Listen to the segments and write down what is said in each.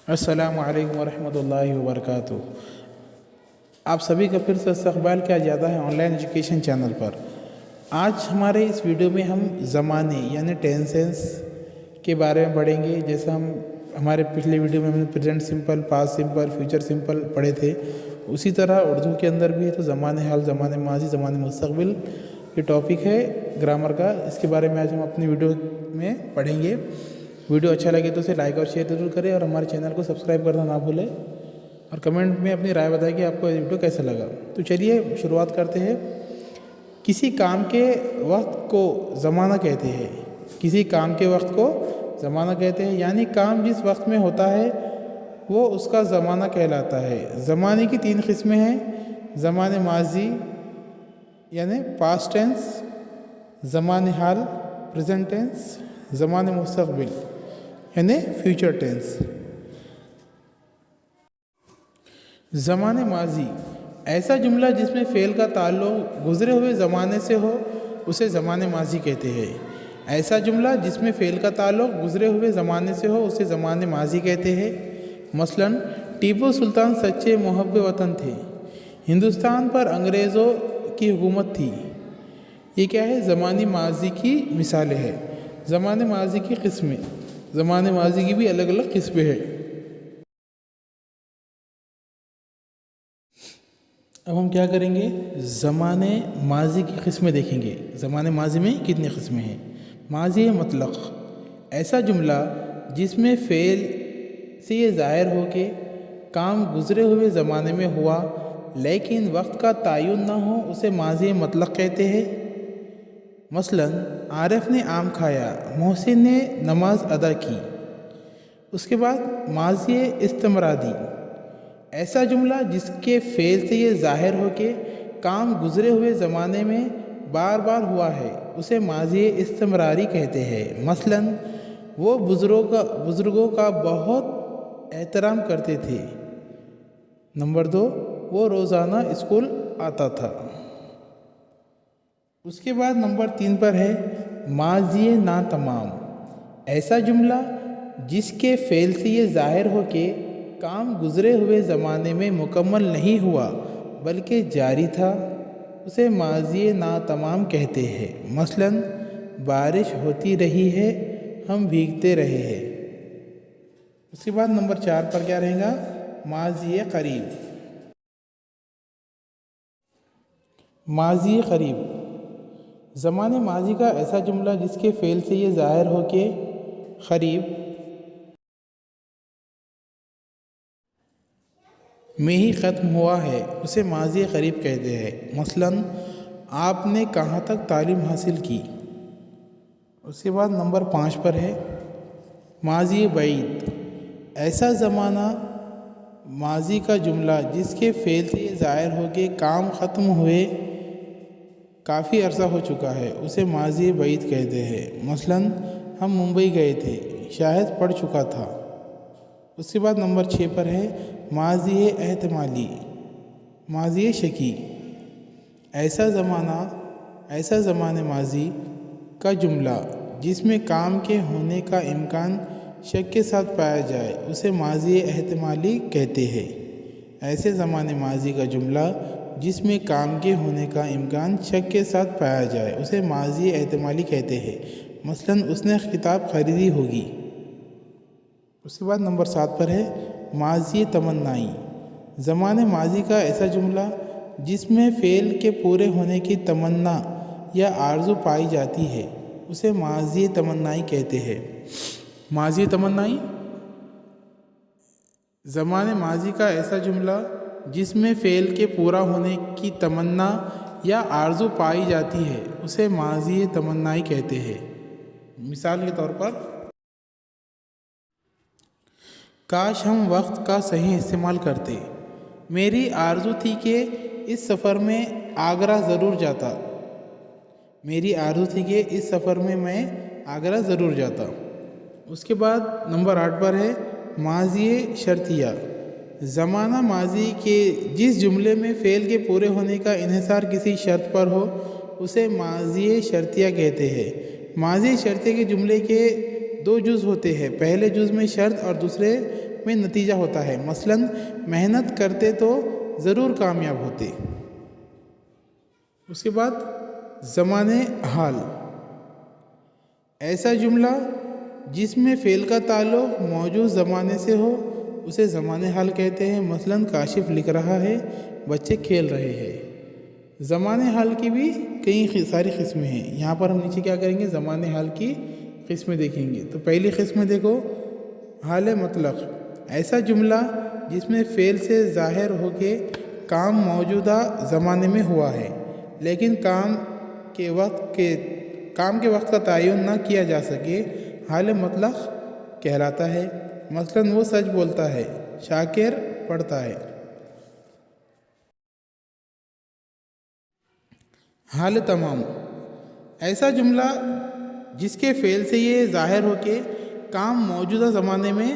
अस्सलामु अलैकुम वरहमतुल्लाहि वबरकातुहू। आप सभी का फिर से इस्तक़बाल किया जाता है ऑनलाइन एजुकेशन चैनल पर। आज हमारे इस वीडियो में हम ज़माने यानी टेंसेस के बारे में पढ़ेंगे। जैसे हमारे पिछले वीडियो में हमने present simple, past simple, future simple पढ़े थे, उसी तरह उर्दू के अंदर भी है तो ज़माने हाल, ज़माने माजी, ज़माने मुस्तक़बिल ये टॉपिक है ग्रामर का। इसके बारे में आज हम अपनी वीडियो में पढ़ेंगे। वीडियो अच्छा लगे तो उसे लाइक और शेयर जरूर करें और हमारे चैनल को सब्सक्राइब करना ना भूलें और कमेंट में अपनी राय बताएं कि आपको ये वीडियो कैसा लगा। तो चलिए शुरुआत करते हैं। किसी काम के वक्त को ज़माना कहते हैं। किसी काम के वक्त को ज़माना कहते हैं, यानी काम जिस वक्त में होता है वो उसका ज़माना कहलाता है। ज़माने की 3 किस्में हैं। ज़माने माजी यानी पास्ट टेंस, ज़माने हाल प्रेजेंट टेंस, ज़माने मुस्तक़बिल यानी फ्यूचर टेंस। ज़माने माजी ऐसा जुमला जिसमें फ़ेल का ताल्लुक़ गुज़रे हुए ज़माने से हो उसे ज़माने माजी कहते हैं। ऐसा जुमला जिसमें फ़ेल का ताल्लुक़ गुज़रे हुए ज़माने से हो उसे ज़माने माजी कहते हैं। मसलन टीपू सुल्तान सच्चे मुहब्ब वतन थे। हिंदुस्तान पर अंग्रेज़ों की हुकूमत थी। ये क्या है? ज़माने माजी की मिसालें हैं। ज़माने माजी की किस्में, ज़माने माजी की भी अलग अलग किस्में हैं। अब हम क्या करेंगे? ज़माने माजी की किस्में देखेंगे। ज़माने माजी में कितनी किस्में हैं? माजी मुतलक़ ऐसा जुमला जिसमें फ़ेल से ये ज़ाहिर हो के काम गुज़रे हुए ज़माने में हुआ लेकिन वक्त का तयन ना हो उसे माजी मुतलक़ कहते हैं। मसलन आरिफ ने आम खाया, मोहसिन ने नमाज अदा की। उसके बाद माजी इस्तिमरादी ऐसा जुमला जिसके फ़ेल से ये ज़ाहिर हो के काम गुज़रे हुए ज़माने में बार बार हुआ है उसे माजी इस्तिमरारी कहते हैं। मसलन वो बुज़ुर्गों का बहुत एहतराम करते थे। नंबर 2, वो रोज़ाना स्कूल आता था। उसके बाद नंबर 3 पर है माजी ना तमाम ऐसा जुमला जिसके फ़ेल से ये ज़ाहिर हो के काम गुज़रे हुए ज़माने में मुकम्मल नहीं हुआ बल्कि जारी था उसे माजी ना तमाम कहते हैं। मसलन बारिश होती रही है, हम भीगते रहे हैं। उसके बाद नंबर 4 पर क्या रहेगा? माजी करीब। माजी करीब ज़माने माजी का ऐसा जुमला जिसके फ़ेल से ये ज़ाहिर हो के करीब में ही ख़त्म हुआ है उसे माजी करीब कहते हैं। मसलन आपने कहाँ तक तालीम हासिल की। उसके बाद नंबर 5 पर है माजी बईद ऐसा ज़माना माजी का जुमला जिसके फ़ेल से ये ज़ाहिर हो के काम ख़त्म हुए काफ़ी अरसा हो चुका है उसे माजी बईद कहते हैं। मसलन हम मुंबई गए थे, शायद पढ़ चुका था। उसके बाद नंबर 6 पर है माजी एहतमाली, माजी शकी ऐसा ज़माने माजी का जुमला जिसमें काम के होने का इम्कान शक के साथ पाया जाए उसे माजी एहतमाली कहते हैं। ऐसे ज़माने माजी का जुमला जिसमें काम के होने का इम्कान शक के साथ पाया जाए उसे माजी एहतमाली कहते हैं। मसलन उसने किताब खरीदी होगी। उसके बाद नंबर 7 पर है माजी तमन्नाई ज़माने माजी का ऐसा जुमला जिसमें फ़ेल के पूरे होने की तमन्ना या आरज़ू पाई जाती है उसे माजी तमन्नाई कहते हैं। माजी तमन्नाई ज़माने माजी का ऐसा जुमला जिसमें फ़ेल के पूरा होने की तमन्ना या आरज़ू पाई जाती है उसे माजी तमन्नाई कहते हैं। मिसाल के तौर पर काश हम वक्त का सही इस्तेमाल करते। मेरी आरज़ू थी कि इस सफ़र में आगरा ज़रूर जाता। मेरी आरज़ू थी कि इस सफ़र में मैं आगरा ज़रूर जाता। उसके बाद नंबर 8 पर है माजी शर्तिया ज़माना माजी के जिस जुमले में फ़ेल के पूरे होने का इन्हिसार किसी शर्त पर हो उसे माजी शर्तिया कहते हैं। माजी शर्तिया के जुमले के 2 जुज़ होते हैं। पहले जुज़ में शर्त और दूसरे में नतीजा होता है। मसलन मेहनत करते तो ज़रूर कामयाब होते। उसके बाद ज़माने हाल, ऐसा जुमला जिसमें फ़ेल का ताल्लुक़ मौजूद ज़माने से हो उसे ज़माने हाल कहते हैं। मसलन काशिफ लिख रहा है, बच्चे खेल रहे हैं। ज़माने हाल की भी कई सारी किस्में हैं। यहाँ पर हम नीचे क्या करेंगे, ज़माने हाल की किस्में देखेंगे। तो पहली किस्म देखो, हाल मतलब, ऐसा जुमला जिसमें फ़ेल से ज़ाहिर हो के काम मौजूदा ज़माने में हुआ है लेकिन काम के वक्त का तयन ना किया जा सके, हाल मतलब कहलाता है। मसलन वो सच बोलता है, शाकिर पढ़ता है। हाल तमाम, ऐसा जुमला जिसके फ़ेल से ये ज़ाहिर हो के काम मौजूदा ज़माने में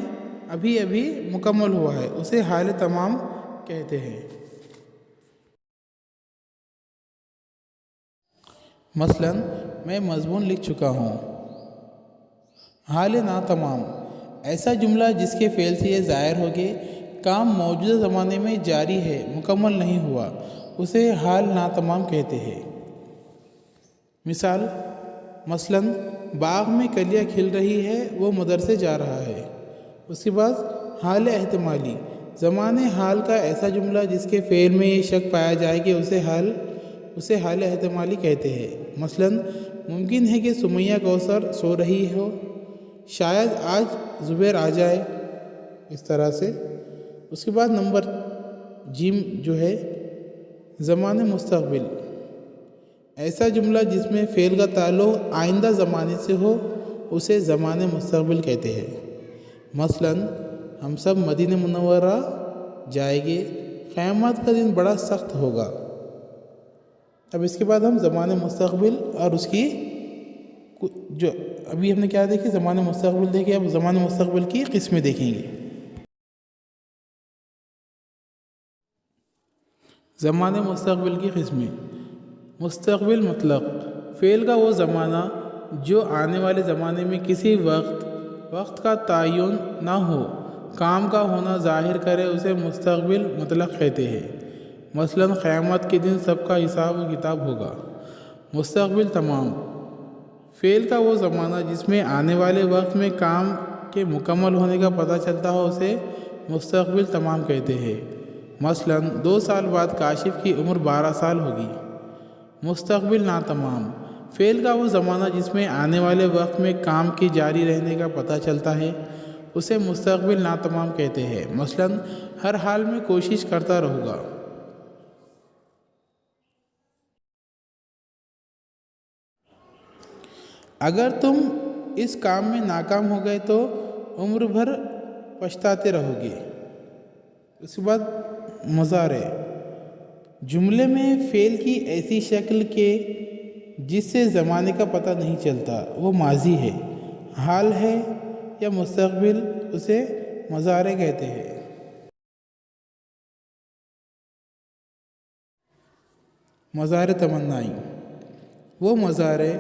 अभी अभी मुकम्मल हुआ है उसे हाल तमाम कहते हैं। मसलन मैं मज़मून लिख चुका हूँ। हाल ना तमाम, ऐसा जुमला जिसके फ़ेल से ये ज़ाहिर हो के काम मौजूदा ज़माने में जारी है, मुकम्मल नहीं हुआ, उसे हाल ना तमाम कहते हैं। मिसाल, मसलन बाग में कलियाँ खिल रही है, वो मदरसे जा रहा है। उसके बाद हाल एहतिमाली, ज़माने हाल का ऐसा जुमला जिसके फ़ेल में ये शक पाया जाए कि उसे हाल एहतिमाली कहते हैं। मसलन मुमकिन है कि सुमैया कौसर सो रही हो, शायद आज ज़ुबैर आ जाए, इस तरह से। उसके बाद नंबर जिम जो है, ज़माने मुस्तक़बिल, ऐसा जुमला जिसमें फ़ेल का ताल्लुक़ आइंदा ज़माने से हो उसे ज़माने मुस्तक़बिल कहते हैं। मसलन हम सब मदीना मुनव्वरा जाएंगे, क़यामत का दिन बड़ा सख्त होगा। अब इसके बाद हम ज़माने मुस्तक़बिल और उसकी जो अभी हमने क्या देखी, ज़माने मुस्तक़बिल देखे, अब ज़माने मुस्तक़बिल की किस्में देखेंगे। ज़माने मुस्तक़बिल की किस्में, मुस्तक़बिल मतलब फ़ेल का वो ज़माना जो आने वाले ज़माने में किसी वक्त का तयन ना हो, काम का होना ज़ाहिर करे, उसे मुस्तक़बिल मतलब कहते हैं। मसलन क़यामत के दिन सबका हिसाब व किताब होगा। मुस्तक़बिल तमाम, फ़ेल का वो ज़माना जिसमें आने वाले वक्त में काम के मुकम्मल होने का पता चलता हो उसे मुस्तक़बिल तमाम कहते हैं। मसलन 2 साल बाद काशिफ की उम्र 12 साल होगी। मुस्तक़बिल ना तमाम, फ़ेल का वो ज़माना जिसमें आने वाले वक्त में काम की जारी रहने का पता चलता है उसे मुस्तक़बिल ना तमाम कहते हैं। मसलन हर हाल में कोशिश करता रहूँगा। अगर तुम इस काम में नाकाम हो गए तो उम्र भर पछताते रहोगे। उसके बाद मुज़ारे, जुमले में फ़ेल की ऐसी शक्ल के जिससे ज़माने का पता नहीं चलता, वो माजी है, हाल है या मुस्तक़बिल, उसे मुज़ारे कहते हैं। मुज़ारे तमन्नाई, वो मुज़ारे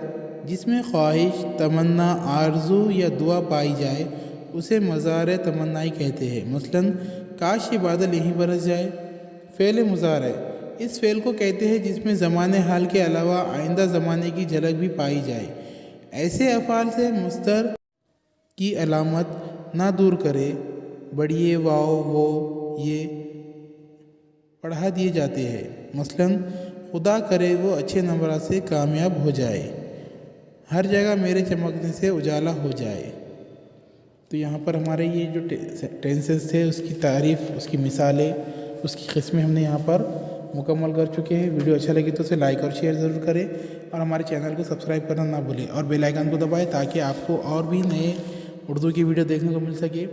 जिसमें ख्वाहिश, तमन्ना, आरज़ू या दुआ पाई जाए उसे मुज़ारे तमन्नाई कहते हैं। मसलन काश ये बादल यहीं बरस जाए। फ़ेल मुज़ारे, इस फ़ेल को कहते हैं जिसमें ज़माने हाल के अलावा आइंदा ज़माने की झलक भी पाई जाए। ऐसे अफ़ाल से मुस्तर की अलामत ना दूर करे, बढ़िए, वाओ, वो, ये पढ़ा दिए जाते हैं। मसलन खुदा करे वो अच्छे नंबरात से कामयाब हो जाए, हर जगह मेरे चमकने से उजाला हो जाए। तो यहाँ पर हमारे ये जो टेंसेस थे उसकी तारीफ़, उसकी मिसालें, उसकी किस्में हमने यहाँ पर मुकम्मल कर चुके हैं। वीडियो अच्छा लगे तो उसे लाइक और शेयर ज़रूर करें और हमारे चैनल को सब्सक्राइब करना ना भूलें और बेल आइकन को दबाएं ताकि आपको और भी नए उर्दू की वीडियो देखने को मिल सके।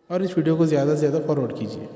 और इस वीडियो को ज़्यादा से ज़्यादा फॉरवर्ड कीजिए।